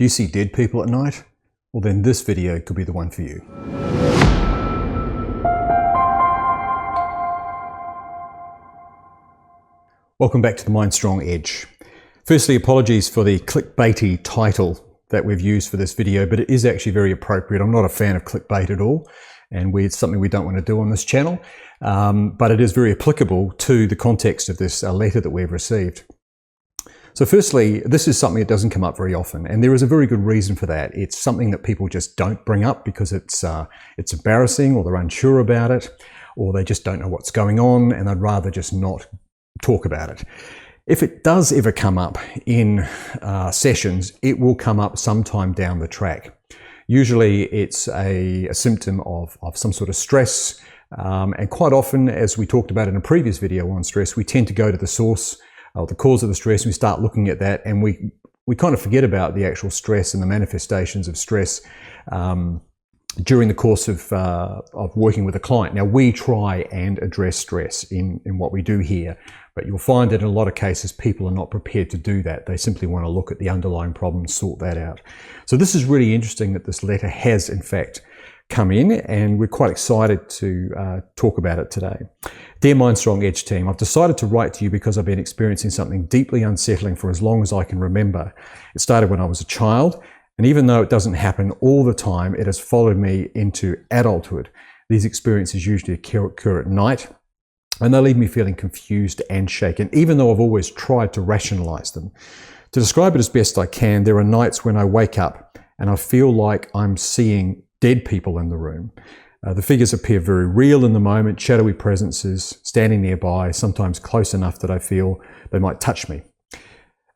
Do you see dead people at night? Well, then this video could be the one for you. Welcome back to the MindStrong Edge. Firstly, apologies for the clickbaity title that we've used for this video, but it is actually very appropriate. I'm not a fan of clickbait at all, and it's something we don't want to do on this channel, but it is very applicable to the context of this letter that we've received. So firstly, this is something that doesn't come up very often, and there is a very good reason for that. It's something that people just don't bring up because it's embarrassing, or they're unsure about it, or they just don't know what's going on, and they'd rather just not talk about it. If it does ever come up in sessions, it will come up sometime down the track. Usually it's a symptom of some sort of stress, and quite often, as we talked about in a previous video on stress, we tend to go to the source, the cause of the stress, and we start looking at that, and we kind of forget about the actual stress and the manifestations of stress during the course of working with a client. Now, we try and address stress in what we do here, but you'll find that in a lot of cases, people are not prepared to do that. They simply want to look at the underlying problem and sort that out. So this is really interesting that this letter has, in fact, come in, and we're quite excited to talk about it today. Dear MindStrong Edge team, I've decided to write to you because I've been experiencing something deeply unsettling for as long as I can remember. It started when I was a child, and even though it doesn't happen all the time, it has followed me into adulthood. These experiences usually occur at night, and they leave me feeling confused and shaken, even though I've always tried to rationalize them. To describe it as best I can, there are nights when I wake up and I feel like I'm seeing dead people in the room. The figures appear very real in the moment, shadowy presences standing nearby, sometimes close enough that I feel they might touch me.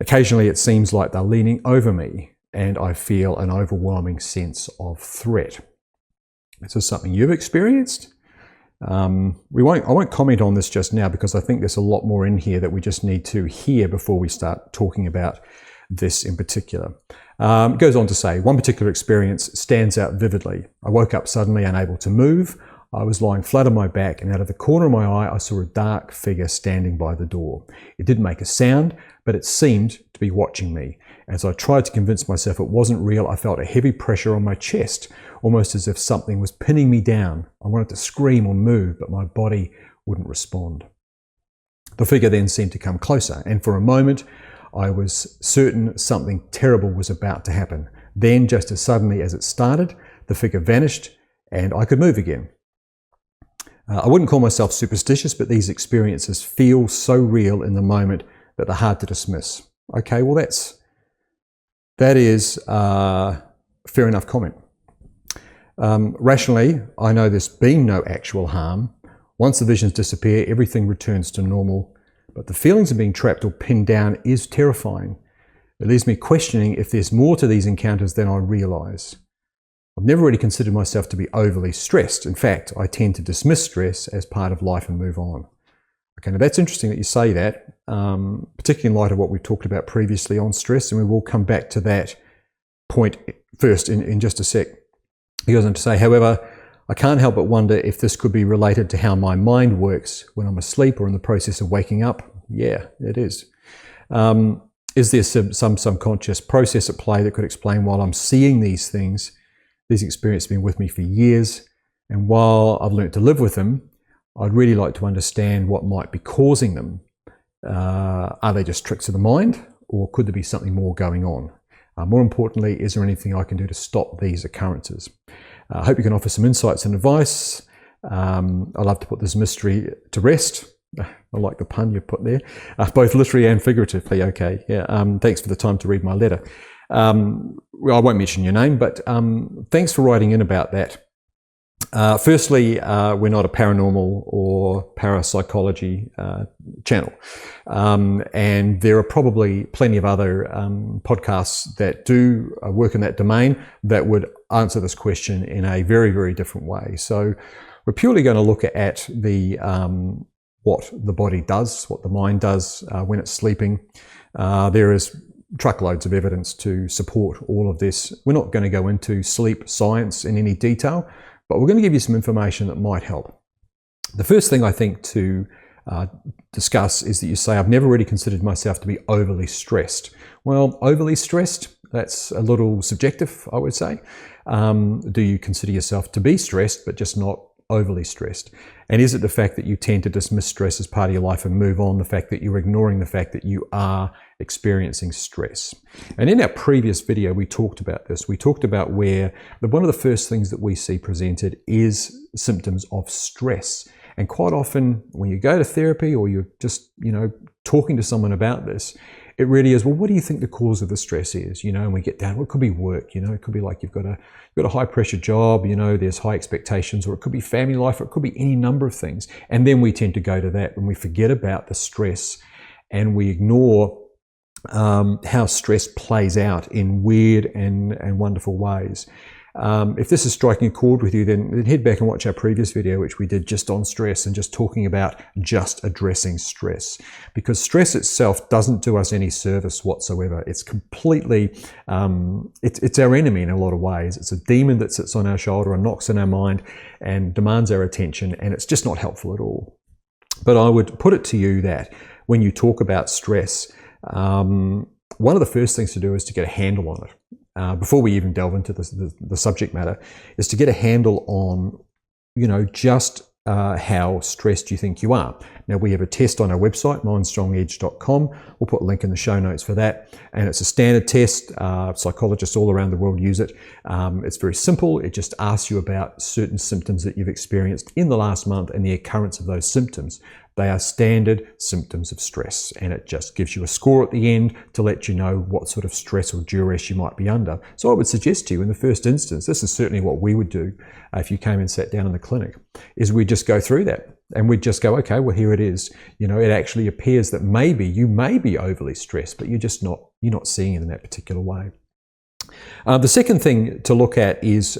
Occasionally it seems like they're leaning over me, and I feel an overwhelming sense of threat. Is this something you've experienced? I won't comment on this just now because I think there's a lot more in here that we just need to hear before we start talking about this in particular. It goes on to say, one particular experience stands out vividly. I woke up suddenly unable to move. I was lying flat on my back, and out of the corner of my eye, I saw a dark figure standing by the door. It didn't make a sound, but it seemed to be watching me. As I tried to convince myself it wasn't real, I felt a heavy pressure on my chest, almost as if something was pinning me down. I wanted to scream or move, but my body wouldn't respond. The figure then seemed to come closer, and for a moment, I was certain something terrible was about to happen. Then, just as suddenly as it started, the figure vanished, and I could move again. I wouldn't call myself superstitious, but these experiences feel so real in the moment that they're hard to dismiss. Okay, well that is a fair enough comment. Rationally, I know there's been no actual harm. Once the visions disappear, everything returns to normal. But the feelings of being trapped or pinned down is terrifying. It leaves me questioning if there's more to these encounters than I realize. I've never really considered myself to be overly stressed. In fact, I tend to dismiss stress as part of life and move on. Okay, now that's interesting that you say that, particularly in light of what we've talked about previously on stress, and we will come back to that point first in just a sec. He goes on to say, however, I can't help but wonder if this could be related to how my mind works when I'm asleep or in the process of waking up. Yeah, it is. Is there some subconscious process at play that could explain why I'm seeing these things? These experiences have been with me for years, and while I've learned to live with them, I'd really like to understand what might be causing them. Are they just tricks of the mind, or could there be something more going on? More importantly, is there anything I can do to stop these occurrences? I hope you can offer some insights and advice. I'd love to put this mystery to rest. I like the pun you put there, both literally and figuratively. Okay, yeah. Thanks for the time to read my letter. Well, I won't mention your name, but thanks for writing in about that. Firstly, we're not a paranormal or parapsychology channel, and there are probably plenty of other podcasts that do work in that domain that would answer this question in a very, very different way. So we're purely going to look at the what the body does, what the mind does when it's sleeping. There is truckloads of evidence to support all of this. We're not going to go into sleep science in any detail, but we're going to give you some information that might help. The first thing I think to discuss is that you say, I've never really considered myself to be overly stressed. Well, overly stressed, That's a little subjective, I would say. Do you consider yourself to be stressed, but just not overly stressed? And is it the fact that you tend to dismiss stress as part of your life and move on, the fact that you're ignoring the fact that you are experiencing stress? And in our previous video, we talked about this. We talked about where one of the first things that we see presented is symptoms of stress. And quite often when you go to therapy or you're just, talking to someone about this, it really is, well, what do you think the cause of the stress is? And we get down, well, it could be work, it could be like you've got a high pressure job, there's high expectations, or it could be family life, or it could be any number of things. And then we tend to go to that when we forget about the stress and we ignore how stress plays out in weird and wonderful ways. If this is striking a chord with you, then head back and watch our previous video, which we did just on stress and just talking about just addressing stress. Because stress itself doesn't do us any service whatsoever. It's completely, it's our enemy in a lot of ways. It's a demon that sits on our shoulder and knocks in our mind and demands our attention, and it's just not helpful at all. But I would put it to you that when you talk about stress, one of the first things to do is to get a handle on it. Before we even delve into the subject matter, is to get a handle on, just how stressed you think you are. Now, we have a test on our website, MindStrongEdge.com. We'll put a link in the show notes for that. And it's a standard test. Psychologists all around the world use it. It's very simple. It just asks you about certain symptoms that you've experienced in the last month and the occurrence of those symptoms. They are standard symptoms of stress, and it just gives you a score at the end to let you know what sort of stress or duress you might be under. So I would suggest to you in the first instance, this is certainly what we would do if you came and sat down in the clinic, is we'd just go through that and we'd just go, okay, well, here it is. It actually appears that maybe you may be overly stressed, but you're not seeing it in that particular way. The second thing to look at is,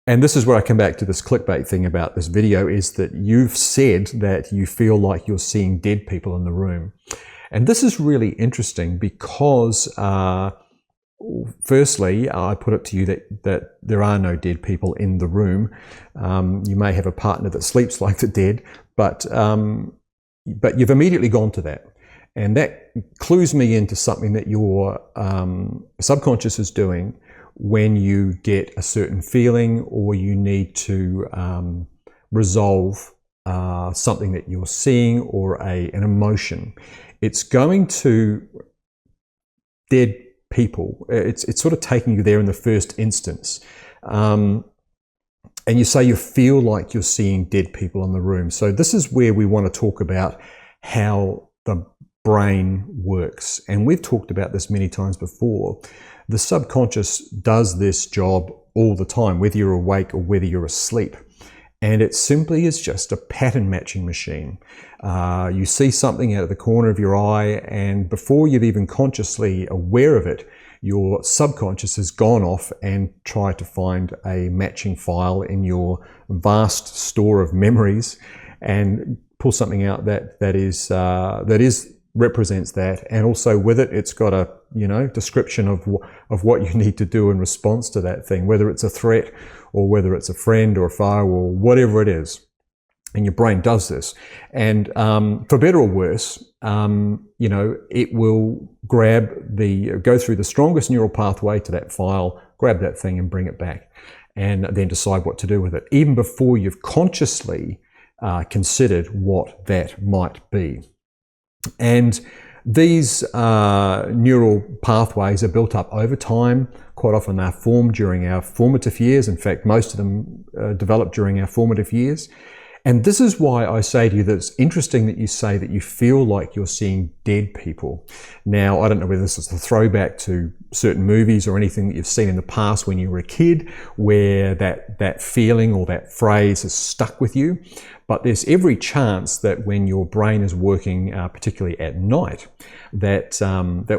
and this is where I come back to this clickbait thing about this video, is that you've said that you feel like you're seeing dead people in the room. And this is really interesting because, firstly, I put it to you that there are no dead people in the room. You may have a partner that sleeps like the dead, but you've immediately gone to that. And that clues me into something that your subconscious is doing when you get a certain feeling or you need to resolve something that you're seeing or an emotion. It's going to dead people. It's sort of taking you there in the first instance. And you say you feel like you're seeing dead people in the room. So this is where we want to talk about how the brain works. And we've talked about this many times before. The subconscious does this job all the time, whether you're awake or whether you're asleep. And it simply is just a pattern matching machine. You see something out of the corner of your eye, and before you're even consciously aware of it, your subconscious has gone off and tried to find a matching file in your vast store of memories and pull something out that represents that, and also with it, it's got a description of what you need to do in response to that thing, whether it's a threat or whether it's a friend or a foe or whatever it is. And your brain does this, and for better or worse, it will go through the strongest neural pathway to that file, grab that thing and bring it back, and then decide what to do with it, even before you've consciously considered what that might be. And these neural pathways are built up over time. Quite often they're formed during our formative years. In fact, most of them develop during our formative years. And this is why I say to you that it's interesting that you say that you feel like you're seeing dead people. Now, I don't know whether this is a throwback to certain movies or anything that you've seen in the past when you were a kid, where that feeling or that phrase has stuck with you. But there's every chance that when your brain is working, particularly at night, that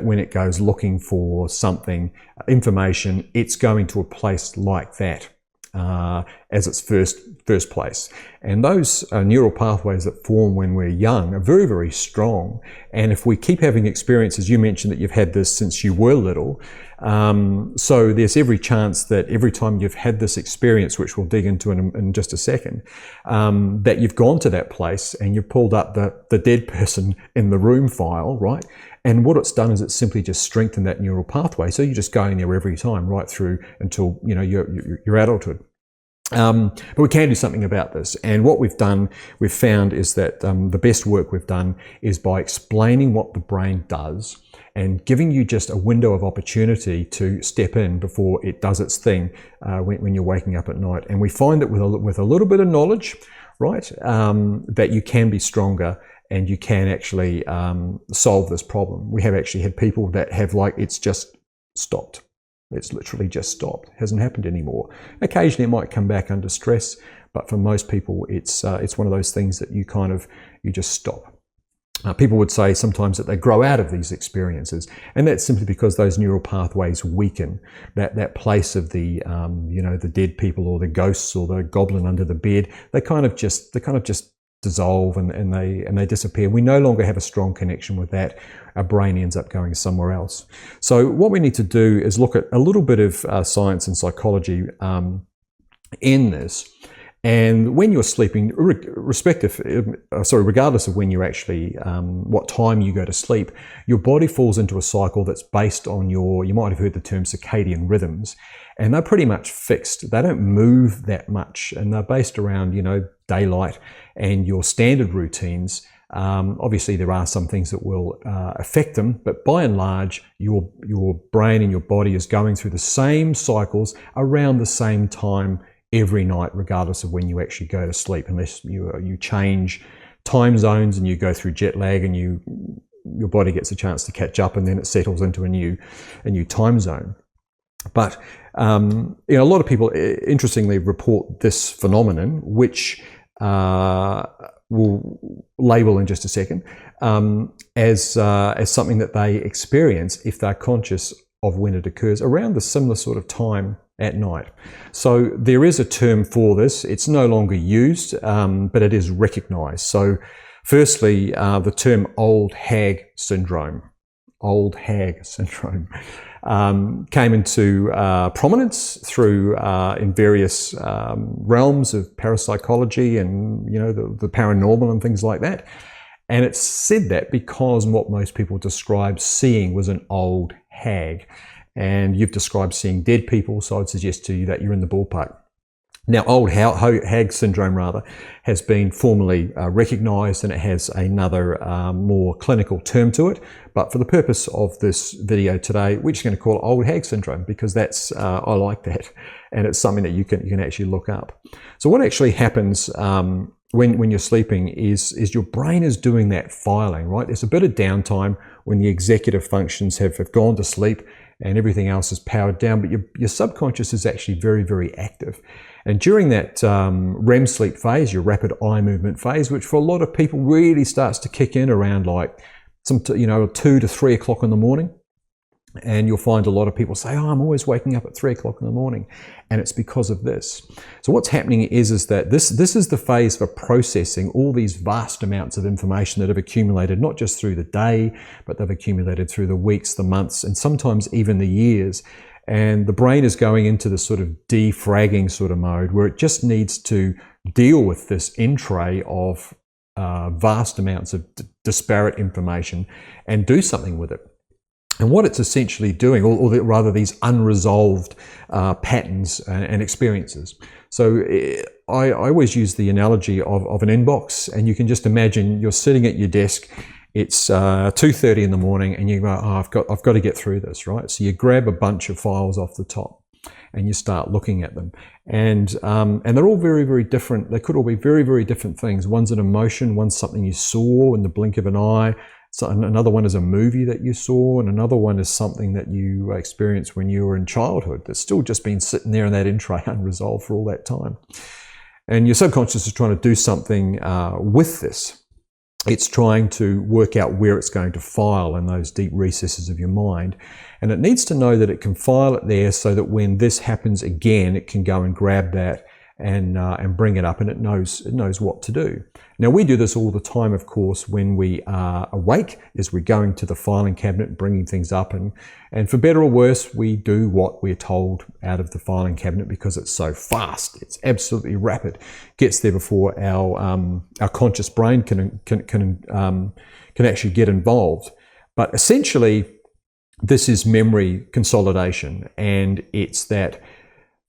when it goes looking for something, information, it's going to a place like that as its first place. And those neural pathways that form when we're young are very, very strong. And if we keep having experiences, you mentioned that you've had this since you were little, So there's every chance that every time you've had this experience, which we'll dig into in just a second, that you've gone to that place and you've pulled up the dead person in the room file, right? And what it's done is it's simply just strengthened that neural pathway. So you're just going there every time, right through until your adulthood. But we can do something about this. And what we've found is that the best work we've done is by explaining what the brain does and giving you just a window of opportunity to step in before it does its thing when you're waking up at night. And we find that with a little bit of knowledge, right, that you can be stronger and you can actually solve this problem. We have actually had people that have it's just stopped. It's literally just stopped. It hasn't happened anymore. Occasionally it might come back under stress, but for most people it's one of those things that you just stop. People would say sometimes that they grow out of these experiences, and that's simply because those neural pathways weaken. That place of the dead people or the ghosts or the goblin under the bed, they kind of just dissolve and they disappear. We no longer have a strong connection with that. Our brain ends up going somewhere else. So what we need to do is look at a little bit of science and psychology in this. And when you're sleeping, regardless of when you're actually, what time you go to sleep, your body falls into a cycle that's based on you might have heard the term circadian rhythms, and they're pretty much fixed. They don't move that much, and they're based around, daylight and your standard routines. Obviously there are some things that will affect them, but by and large, your brain and your body is going through the same cycles around the same time every night, regardless of when you actually go to sleep, unless you change time zones and you go through jet lag and your body gets a chance to catch up, and then it settles into a new time zone. But a lot of people interestingly report this phenomenon, which we'll label in just a second, as something that they experience if they're conscious of when it occurs around the similar sort of time at night. So there is a term for this. It's no longer used, but it is recognized. So firstly, the term old hag syndrome came into prominence through in various realms of parapsychology and the paranormal and things like that. And it's said that because what most people describe seeing was an old hag. And you've described seeing dead people, so I'd suggest to you that you're in the ballpark. Now, old hag syndrome, has been formally recognised, and it has another more clinical term to it. But for the purpose of this video today, we're just going to call it old hag syndrome, because that's I like that, and it's something that you can actually look up. So what actually happens when you're sleeping is your brain is doing that filing, right? There's a bit of downtime when the executive functions have gone to sleep and everything else is powered down, but your subconscious is actually very, very active. And during that REM sleep phase, your rapid eye movement phase, which for a lot of people really starts to kick in around 2 to 3 o'clock in the morning. And you'll find a lot of people say, I'm always waking up at 3 o'clock in the morning. And it's because of this. So what's happening is that this is the phase for processing all these vast amounts of information that have accumulated, not just through the day, but they've accumulated through the weeks, the months, and sometimes even the years. And the brain is going into this sort of defragging sort of mode where it just needs to deal with this in-tray of vast amounts of disparate information and do something with it. And what it's essentially doing, or rather these unresolved patterns and experiences. So I always use the analogy of an inbox, and you can just imagine you're sitting at your desk, it's 2:30 in the morning, and you go, I've got to get through this, right? So you grab a bunch of files off the top and you start looking at them. And they're all very, very different. They could all be very, very different things. One's an emotion, one's something you saw in the blink of an eye. So another one is a movie that you saw, and another one is something that you experienced when you were in childhood that's still just been sitting there in that in-tray unresolved for all that time. And your subconscious is trying to do something with this. It's trying to work out where it's going to file in those deep recesses of your mind. And it needs to know that it can file it there so that when this happens again, it can go and grab that and bring it up, and it knows what to do. Now, we do this all the time, of course, when we are awake, is we're going to the filing cabinet, bringing things up, and for better or worse, we do what we're told out of the filing cabinet because it's so fast. It's absolutely rapid. Gets there before our conscious brain can actually get involved. But essentially, this is memory consolidation, and it's that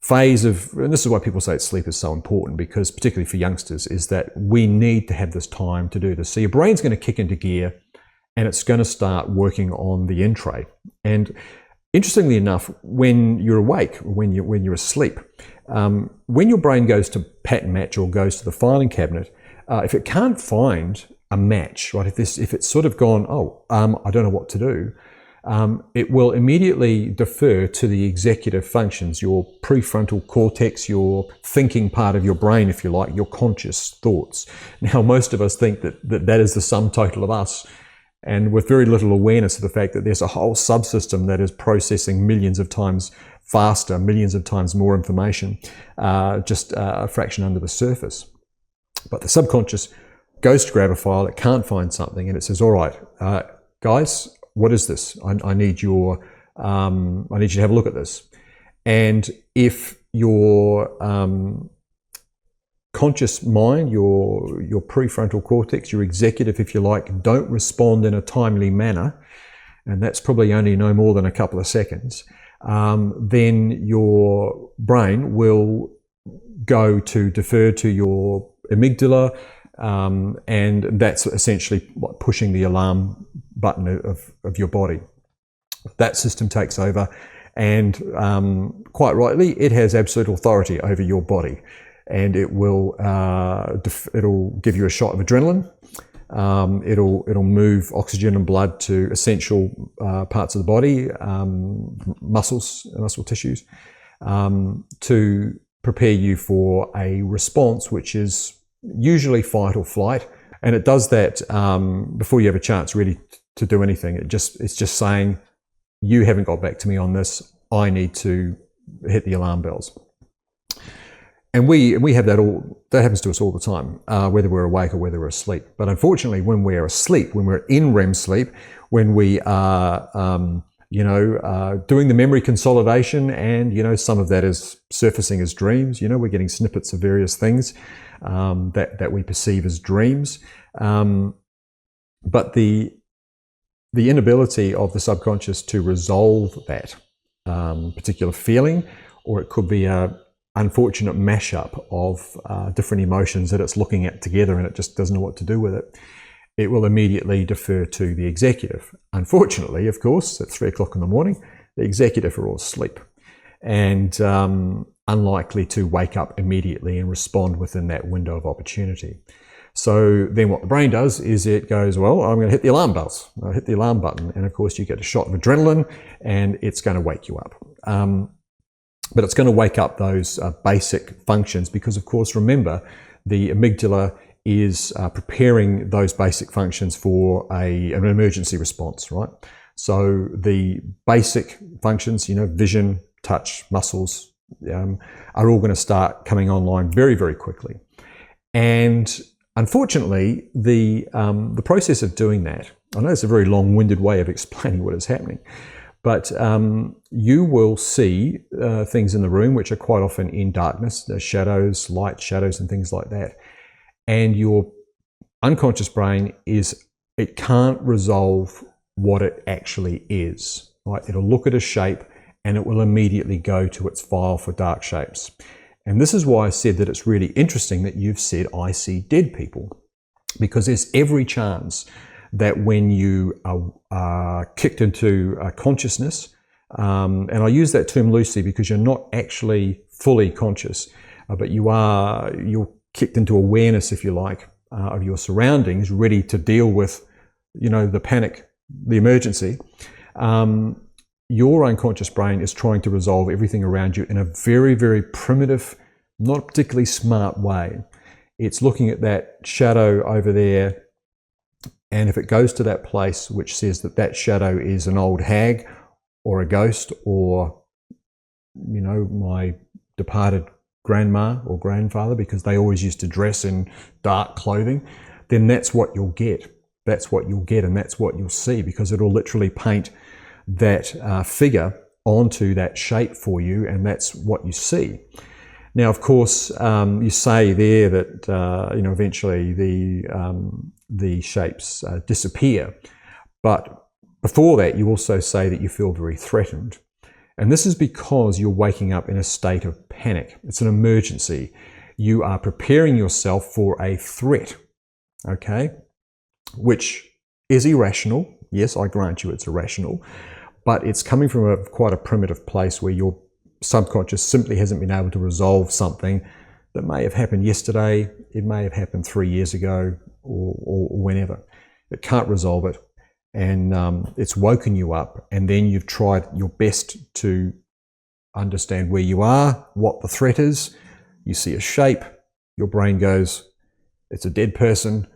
phase of, and this is why people say sleep is so important, because particularly for youngsters, is that we need to have this time to do this. So your brain's going to kick into gear and it's going to start working on the in tray. And interestingly enough, when you're awake, when you're asleep, when your brain goes to pattern match or goes to the filing cabinet, if it can't find a match, right? If it's sort of gone, I don't know what to do, it will immediately defer to the executive functions, your prefrontal cortex, your thinking part of your brain, if you like, your conscious thoughts. Now, most of us think that is the sum total of us, and with very little awareness of the fact that there's a whole subsystem that is processing millions of times faster, millions of times more information, just a fraction under the surface. But the subconscious goes to grab a file, it can't find something, and it says, all right, guys, what is this? I need you to have a look at this. And if your conscious mind, your prefrontal cortex, your executive, if you like, don't respond in a timely manner, and that's probably only no more than a couple of seconds, then your brain will go to defer to your amygdala, and that's essentially pushing the alarm button of your body. That system takes over, and quite rightly, it has absolute authority over your body, and it will it'll give you a shot of adrenaline. It'll move oxygen and blood to essential parts of the body, muscle tissues, to prepare you for a response, which is usually fight or flight. And it does that before you have a chance really to do anything. It's just saying, you haven't got back to me on this. I need to hit the alarm bells. And we have that happens to us all the time, whether we're awake or whether we're asleep. But unfortunately, when we're asleep, when we're in REM sleep, when we are doing the memory consolidation, and some of that is surfacing as dreams. We're getting snippets of various things that we perceive as dreams. But the inability of the subconscious to resolve that particular feeling, or it could be a unfortunate mashup of different emotions that it's looking at together, and it just doesn't know what to do with it, it will immediately defer to the executive. Unfortunately, of course, at 3 o'clock in the morning, the executive are all asleep and unlikely to wake up immediately and respond within that window of opportunity. So then what the brain does is it goes, well, I'm going to hit the alarm bells. I'll hit the alarm button. And of course, you get a shot of adrenaline and it's going to wake you up. But it's going to wake up those basic functions because, of course, remember, the amygdala is preparing those basic functions for an emergency response, right? So the basic functions, vision, touch, muscles, are all going to start coming online very, very quickly. And unfortunately, the process of doing that, I know it's a very long-winded way of explaining what is happening, but you will see things in the room which are quite often in darkness. There's shadows, light shadows and things like that. And your unconscious brain it can't resolve what it actually is. Right? It'll look at a shape and it will immediately go to its file for dark shapes. And this is why I said that it's really interesting that you've said, I see dead people, because there's every chance that when you are kicked into consciousness, and I use that term loosely because you're not actually fully conscious, but you're kicked into awareness, if you like, of your surroundings, ready to deal with, the panic, the emergency. Your unconscious brain is trying to resolve everything around you in a very, very primitive, not particularly smart way. It's looking at that shadow over there, and if it goes to that place which says that shadow is an old hag or a ghost or, my departed grandma or grandfather because they always used to dress in dark clothing, then that's what you'll get. That's what you'll get, and that's what you'll see, because it'll literally paint that figure onto that shape for you, and that's what you see. Now, of course, you say there that eventually the shapes disappear, but before that, you also say that you feel very threatened. And this is because you're waking up in a state of panic. It's an emergency. You are preparing yourself for a threat, okay? Which is irrational. Yes, I grant you it's irrational, but it's coming from quite a primitive place where your subconscious simply hasn't been able to resolve something that may have happened yesterday, it may have happened 3 years ago, or whenever. It can't resolve it, and it's woken you up, and then you've tried your best to understand where you are, what the threat is. You see a shape, your brain goes, it's a dead person,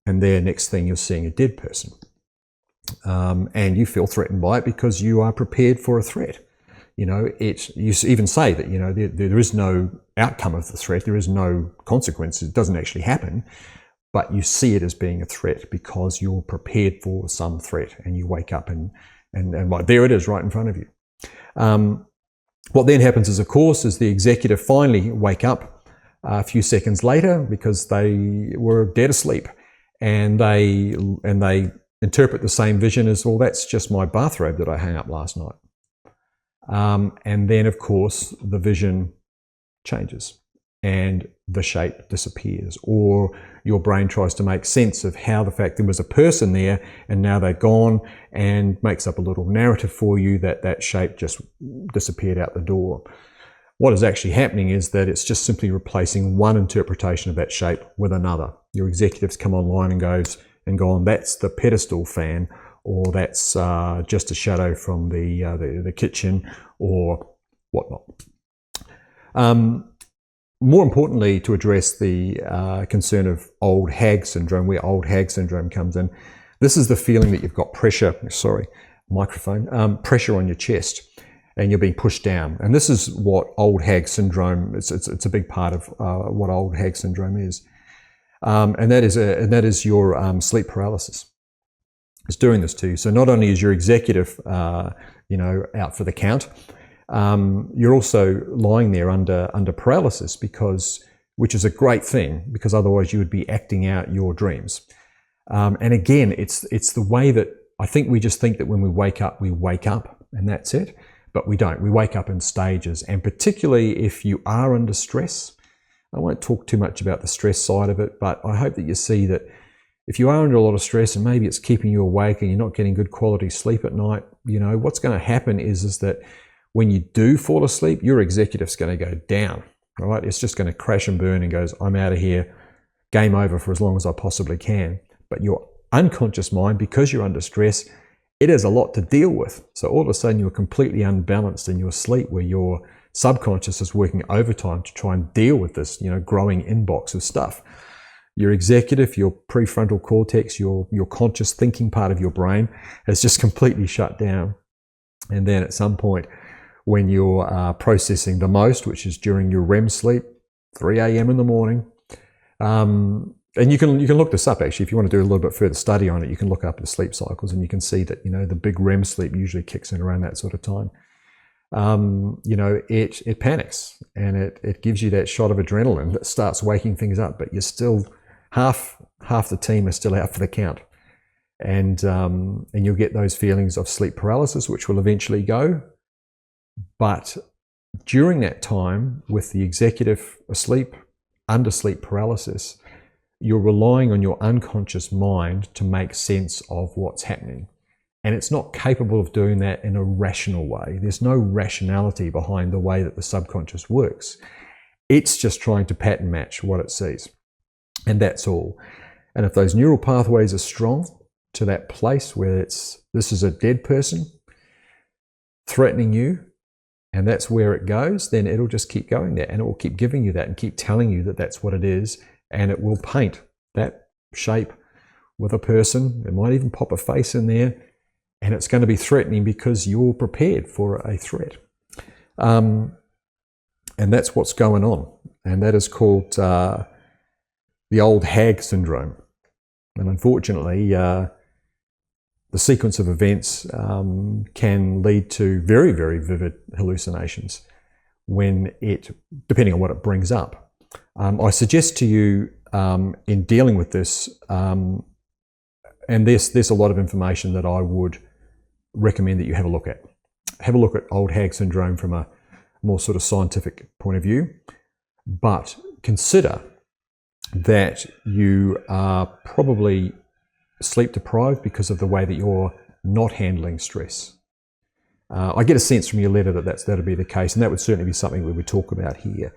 and there, next thing, you're seeing a dead person. And you feel threatened by it because you are prepared for a threat. You even say that, there is no outcome of the threat, there is no consequence, it doesn't actually happen, but you see it as being a threat because you're prepared for some threat, and you wake up and there it is right in front of you. What then happens is, of course, is the executive finally wake up a few seconds later because they were dead asleep, and they interpret the same vision as, well, that's just my bathrobe that I hung up last night. And then, of course, the vision changes and the shape disappears, or your brain tries to make sense of how the fact there was a person there and now they're gone, and makes up a little narrative for you that that shape just disappeared out the door. What is actually happening is that it's just simply replacing one interpretation of that shape with another. Your executives come online and gone, that's the pedestal fan, or that's just a shadow from the kitchen, or whatnot. More importantly, to address the concern of old hag syndrome, where old hag syndrome comes in, this is the feeling that you've got pressure on your chest, and you're being pushed down. And this is what old hag syndrome, it's a big part of what old hag syndrome is. And that is your sleep paralysis. It's doing this to you. So not only is your executive, out for the count, you're also lying there under paralysis, which is a great thing, because otherwise you would be acting out your dreams. And again, it's the way that I think we just think that when we wake up, and that's it. But we don't. We wake up in stages, and particularly if you are under stress. I won't talk too much about the stress side of it, but I hope that you see that if you are under a lot of stress and maybe it's keeping you awake and you're not getting good quality sleep at night, what's going to happen is that when you do fall asleep, your executive's going to go down, all right? It's just going to crash and burn and goes, I'm out of here, game over for as long as I possibly can. But your unconscious mind, because you're under stress, it has a lot to deal with. So all of a sudden you're completely unbalanced in your sleep, where your subconscious is working overtime to try and deal with this, growing inbox of stuff. Your executive, your prefrontal cortex, your conscious thinking part of your brain has just completely shut down. And then at some point, when you're processing the most, which is during your REM sleep, 3 a.m. in the morning, and you can look this up actually. If you want to do a little bit further study on it, you can look up the sleep cycles, and you can see that the big REM sleep usually kicks in around that sort of time. It panics, and it gives you that shot of adrenaline that starts waking things up, but you're still half the team are still out for the count, and you'll get those feelings of sleep paralysis, which will eventually go. But during that time, with the executive asleep, under sleep paralysis, you're relying on your unconscious mind to make sense of what's happening. And it's not capable of doing that in a rational way. There's no rationality behind the way that the subconscious works. It's just trying to pattern match what it sees. And that's all. And if those neural pathways are strong to that place where this is a dead person threatening you, and that's where it goes, then it'll just keep going there, and it will keep giving you that and keep telling you that that's what it is, and it will paint that shape with a person. It might even pop a face in there, and it's going to be threatening because you're prepared for a threat. And And that's what's going on. And that is called the old hag syndrome. And unfortunately, the sequence of events can lead to very, very vivid hallucinations depending on what it brings up. I suggest to you in dealing with this, and there's a lot of information that I would recommend that you have a look at. Have a look at old hag syndrome from a more sort of scientific point of view, but consider that you are probably sleep deprived because of the way that you're not handling stress. I get a sense from your letter that that'll be the case, and that would certainly be something we would talk about here,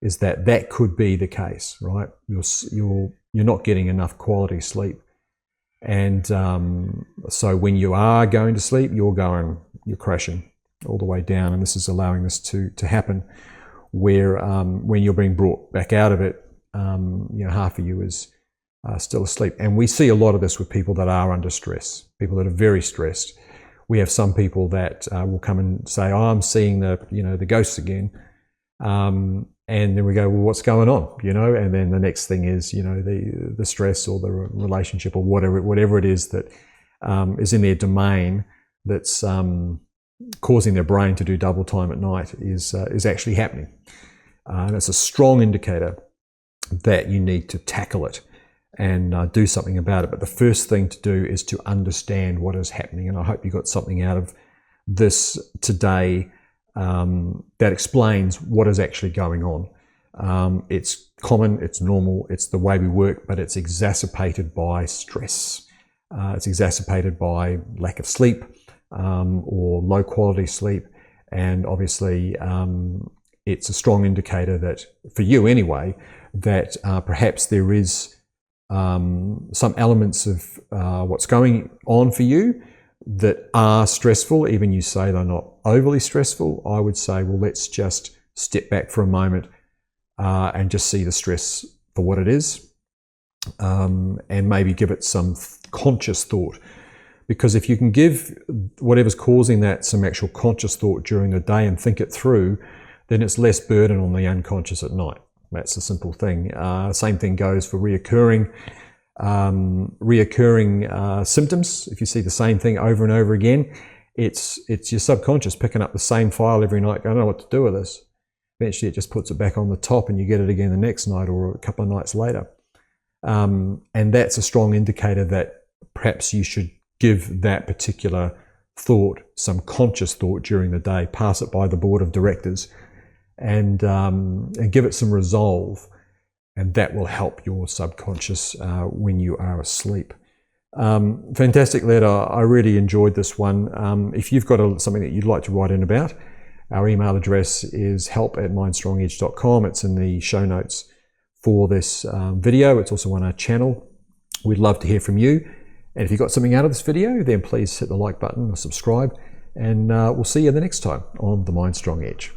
is that could be the case, right? You're not getting enough quality sleep. And so when you are going to sleep, you're crashing all the way down, and this is allowing this to happen, where when you're being brought back out of it, half of you is still asleep. And we see a lot of this with people that are under stress, people that are very stressed. We have some people that will come and say, "Oh, I'm seeing the ghosts again," and then we go, "Well, what's going on?" And then the next thing is, the stress or the relationship or whatever it is that is in their domain that's causing their brain to do double time at night is actually happening. And it's a strong indicator that you need to tackle it and do something about it. But the first thing to do is to understand what is happening. And I hope you got something out of this today that explains what is actually going on. It's common, it's normal, it's the way we work, but it's exacerbated by stress. It's exacerbated by lack of sleep or low quality sleep. And obviously, it's a strong indicator that, for you anyway, that perhaps there is some elements of what's going on for you that are stressful. Even you say they're not overly stressful, I would say, well, let's just step back for a moment and just see the stress for what it is, and maybe give it some conscious thought. Because if you can give whatever's causing that some actual conscious thought during the day and think it through, then it's less burden on the unconscious at night. That's the simple thing. Same thing goes for reoccurring symptoms. If you see the same thing over and over again, it's your subconscious picking up the same file every night. I don't know what to do with this. Eventually, it just puts it back on the top, and you get it again the next night or a couple of nights later. And that's a strong indicator that perhaps you should give that particular thought some conscious thought during the day. Pass it by the board of directors. And give it some resolve, and that will help your subconscious when you are asleep. Fantastic letter. I really enjoyed this one. If you've got something that you'd like to write in about, our email address is help@mindstrongedge.com. It's in the show notes for this video. It's also on our channel. We'd love to hear from you. And if you got something out of this video, then please hit the like button or subscribe. And we'll see you the next time on the MindStrong Edge.